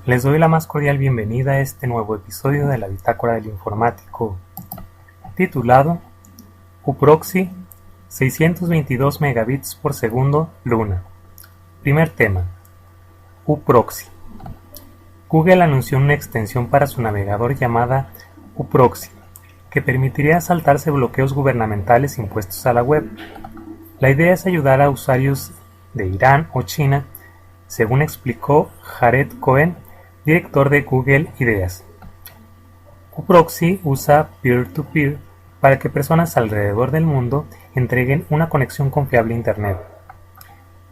Les doy la más cordial bienvenida a este nuevo episodio de la Bitácora del Informático, titulado uProxy 622 megabits por segundo Luna. Primer tema: uProxy. Google anunció una extensión para su navegador llamada uProxy, que permitiría saltarse bloqueos gubernamentales impuestos a la web. La idea es ayudar a usuarios de Irán o China, según explicó Jared Cohen, director de Google Ideas. uProxy usa peer-to-peer para que personas alrededor del mundo entreguen una conexión confiable a Internet.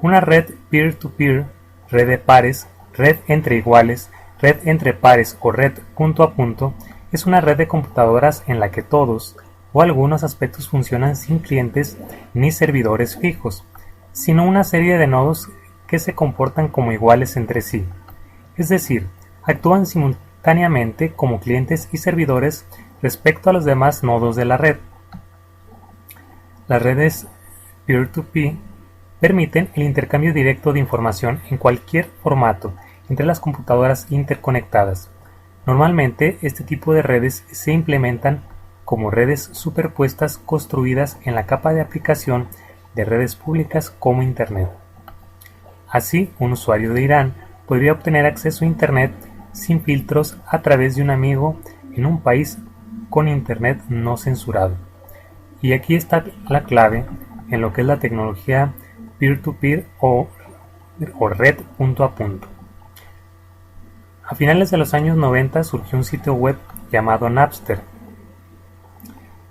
Una red peer-to-peer, red de pares, red entre iguales, red entre pares o red punto a punto es una red de computadoras en la que todos o algunos aspectos funcionan sin clientes ni servidores fijos, sino una serie de nodos que se comportan como iguales entre sí, es decir, actúan simultáneamente como clientes y servidores respecto a los demás nodos de la red. Las redes peer-to-peer permiten el intercambio directo de información en cualquier formato entre las computadoras interconectadas. Normalmente, este tipo de redes se implementan como redes superpuestas construidas en la capa de aplicación de redes públicas como Internet. Así, un usuario de Irán podría obtener acceso a Internet sin filtros a través de un amigo en un país con Internet no censurado. Y aquí está la clave en lo que es la tecnología peer-to-peer o red punto a punto. A finales de los años 90 surgió un sitio web llamado Napster.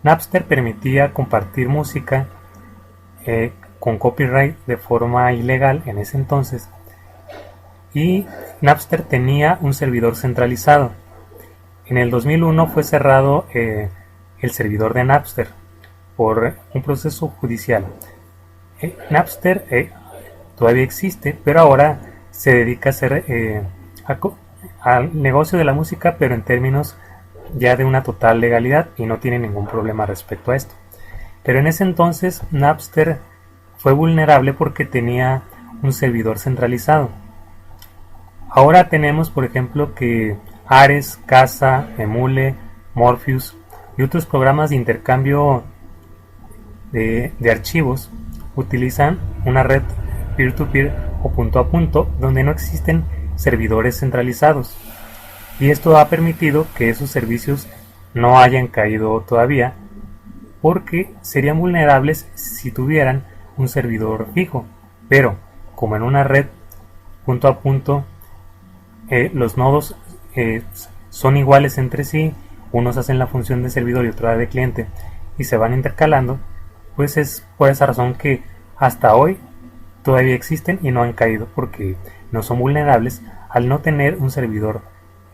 Napster permitía compartir música con copyright de forma ilegal en ese entonces, y Napster tenía un servidor centralizado. En el 2001 fue cerrado el servidor de Napster por un proceso judicial. Napster todavía existe, pero ahora se dedica a hacer al negocio de la música, pero en términos ya de una total legalidad, y no tiene ningún problema respecto a esto. Pero en ese entonces Napster fue vulnerable porque tenía un servidor centralizado. Ahora tenemos, por ejemplo, que Ares, Kazaa, Emule, Morpheus y otros programas de intercambio de archivos utilizan una red peer-to-peer o punto a punto donde no existen servidores centralizados. Y esto ha permitido que esos servicios no hayan caído todavía, porque serían vulnerables si tuvieran un servidor fijo. Pero como en una red punto a punto los nodos son iguales entre sí, unos hacen la función de servidor y otro la de cliente, y se van intercalando, pues es por esa razón que hasta hoy todavía existen y no han caído, porque no son vulnerables al no tener un servidor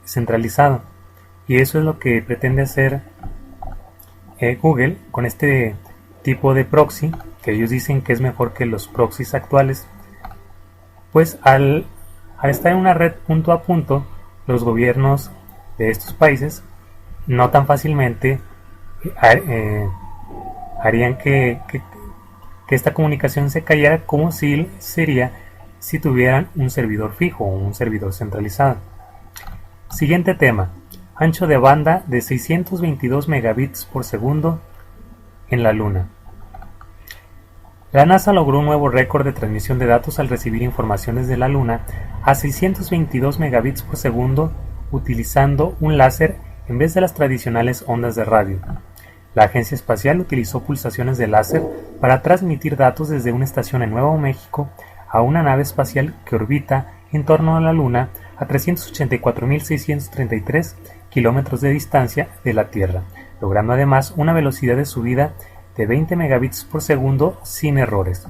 centralizado. Y eso es lo que pretende hacer Google con este tipo de proxy, que ellos dicen que es mejor que los proxies actuales. Pues al estar en una red punto a punto, los gobiernos de estos países no tan fácilmente harían que esta comunicación se cayera como si sería si tuvieran un servidor fijo o un servidor centralizado. Siguiente tema: ancho de banda de 622 megabits por segundo en la Luna. La NASA logró un nuevo récord de transmisión de datos al recibir informaciones de la Luna a 622 megabits por segundo utilizando un láser en vez de las tradicionales ondas de radio. La agencia espacial utilizó pulsaciones de láser para transmitir datos desde una estación en Nuevo México a una nave espacial que orbita en torno a la Luna a 384.633 kilómetros de distancia de la Tierra, logrando además una velocidad de subida de 20 megabits por segundo sin errores.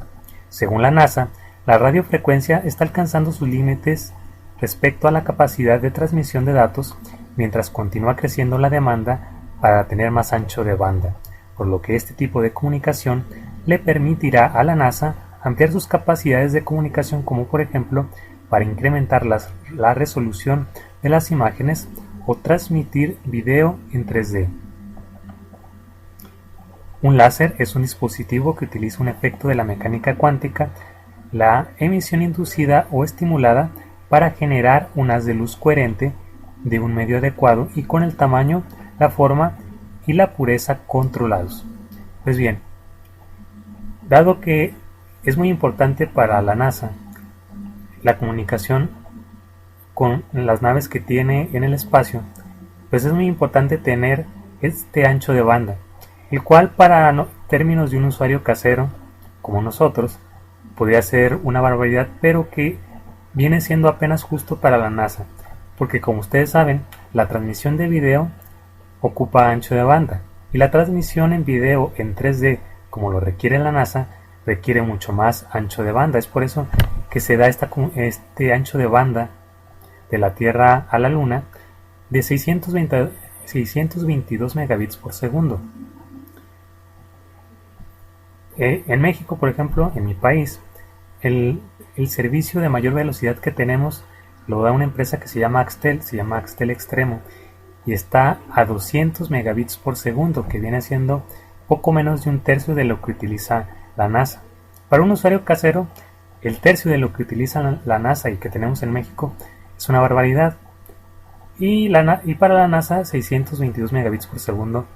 Según la NASA, la radiofrecuencia está alcanzando sus límites respecto a la capacidad de transmisión de datos mientras continúa creciendo la demanda para tener más ancho de banda, por lo que este tipo de comunicación le permitirá a la NASA ampliar sus capacidades de comunicación, como por ejemplo para incrementar la resolución de las imágenes o transmitir video en 3D. Un láser es un dispositivo que utiliza un efecto de la mecánica cuántica, la emisión inducida o estimulada, para generar un haz de luz coherente de un medio adecuado y con el tamaño, la forma y la pureza controlados. Pues bien, dado que es muy importante para la NASA la comunicación con las naves que tiene en el espacio, pues es muy importante tener este ancho de banda, el cual para términos de un usuario casero como nosotros podría ser una barbaridad, pero que viene siendo apenas justo para la NASA, porque como ustedes saben, la transmisión de video ocupa ancho de banda y la transmisión en video en 3D, como lo requiere la NASA, requiere mucho más ancho de banda. Es por eso que se da este ancho de banda de la Tierra a la Luna de 622 megabits por segundo. En México, por ejemplo, en mi país, el servicio de mayor velocidad que tenemos lo da una empresa que se llama Axtel Extremo, y está a 200 megabits por segundo, que viene siendo poco menos de un tercio de lo que utiliza la NASA. Para un usuario casero, el tercio de lo que utiliza la NASA y que tenemos en México es una barbaridad. Y para la NASA, 622 megabits por segundo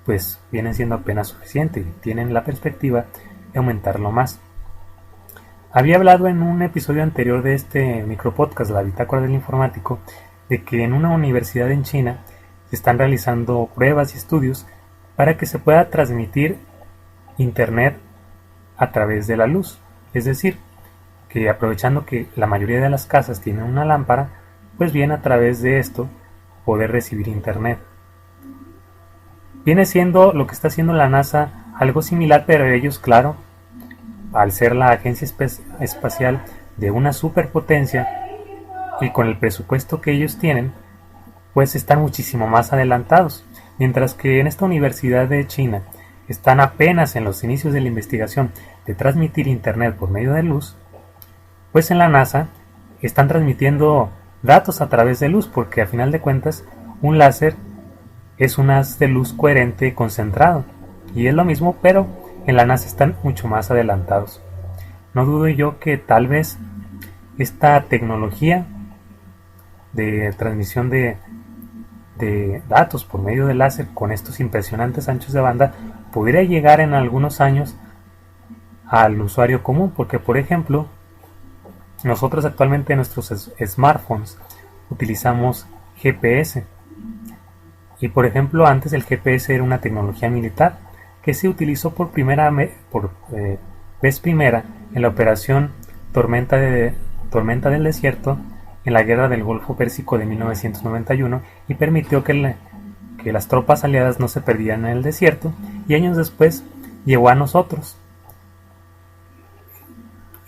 pues viene siendo apenas suficiente y tienen la perspectiva de aumentarlo más. Había hablado en un episodio anterior de este micropodcast, la Bitácora del Informático, de que en una universidad en China se están realizando pruebas y estudios para que se pueda transmitir internet a través de la luz. Es decir, que aprovechando que la mayoría de las casas tienen una lámpara, pues bien a través de esto poder recibir internet. Viene siendo lo que está haciendo la NASA algo similar, pero ellos, claro, al ser la agencia espacial de una superpotencia y con el presupuesto que ellos tienen, pues están muchísimo más adelantados. Mientras que en esta universidad de China están apenas en los inicios de la investigación de transmitir internet por medio de luz, pues en la NASA están transmitiendo datos a través de luz, porque a final de cuentas un láser es un haz de luz coherente concentrado, y es lo mismo, pero en la NASA están mucho más adelantados. No dudo yo que tal vez esta tecnología de transmisión de datos por medio de láser con estos impresionantes anchos de banda pudiera llegar en algunos años al usuario común, porque por ejemplo nosotros actualmente en nuestros smartphones utilizamos GPS, y por ejemplo antes el GPS era una tecnología militar que se utilizó por vez primera en la operación Tormenta del Desierto en la Guerra del Golfo Pérsico de 1991, y permitió que las tropas aliadas no se perdieran en el desierto, y años después llegó a nosotros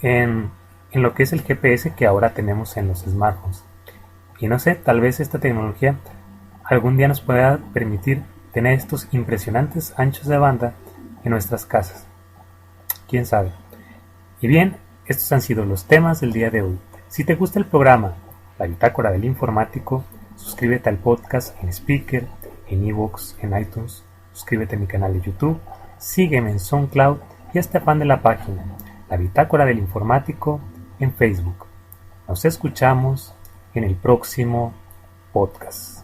en lo que es el GPS que ahora tenemos en los smartphones. Y no sé, tal vez esta tecnología algún día nos pueda permitir tener estos impresionantes anchos de banda en nuestras casas. ¿Quién sabe? Y bien, estos han sido los temas del día de hoy. Si te gusta el programa La Bitácora del Informático, suscríbete al podcast en Spreaker, en iVoox, en iTunes, suscríbete a mi canal de YouTube, sígueme en SoundCloud y hazte fan de la página La Bitácora del Informático en Facebook. Nos escuchamos en el próximo podcast.